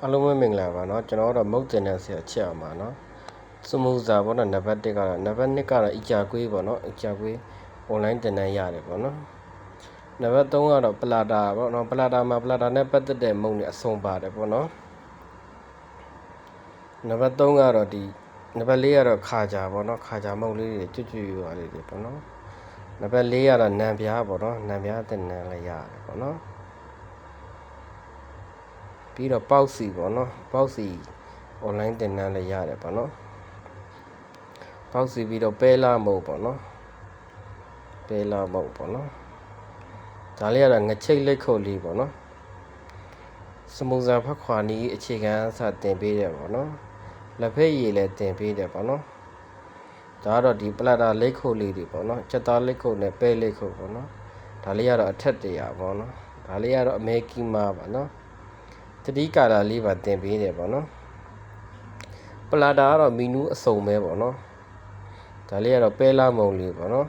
အားလုံးပဲမင်္ဂလာပါเนาะကျွန်တော်တို့မုတ်တင်တဲ့ဆရာချက်အောင်ပါเนาะစမူဇာပေါ့နော်နံပါတ်1ကတော့နံပါတ်2ကတော့အီကြာကွေးပေါ့နော်အီကြာကွေး online တင်နိုင်ရတယ်ပေါ့နော်နံပါတ်3ကတော့ပလာတာပေါ့နော်ပလာတာမှာပလာတာနဲ့ပတ်သက်တဲ့မုံတွေအစုံပါတယ်ပေါ့နော်နံပါတ်3ကတော့ဒီနံပါတ်4ကတော့ခါကြာပေါ့နော်ခါကြာမုံလေးတွေကျွတ်ရွာလေးတွေပေါ့နော်နံပါတ်4ကတော့နံပြားပေါ့နော်နံပြားတင်နိုင်လည်းရတယ်ပေါ့နော်ပြီးတော့ပေါက်စီပေါ့နော်ပေါက်စီ online တင်နန်းလည်းရတယ်ပေါ့နော်ပေါက်စီပြီးတော့ပဲလာမုတ်ပေါ့နော်ပဲလာမုတ်ပေါ့နော်ဒါလေးကတော့ငချိတ်လက်ခုပ်လေးပေါ့နော်စမူဇာဖက်ခွာနီးအခြေခံအစတင်ပေးတယ်ပေါ့နော်လက်ဖက်ရည်လည်းတင်ပေးတယ်ပေါ့နော်ဒါကတော့ဒီပလက်တာလက်ခုပ်လေးတွေပေါ့နော်ချက်သားလက်ခုပ်နဲ့ပဲလက်ခုပ်ပေါ့နော်ဒါလေးကတော့အထက်တရာပေါ့နော်ဒါလေးကတော့အမေကီမာပါနော်တတိကာလာလေးပါတင်ပေးတယ်ပေါ့နော်ပလာတာကတော့မီနူးအစုံပဲပေါ့နော်ဒါလေးကတော့ပဲလာမုံလေးပေါ့နော်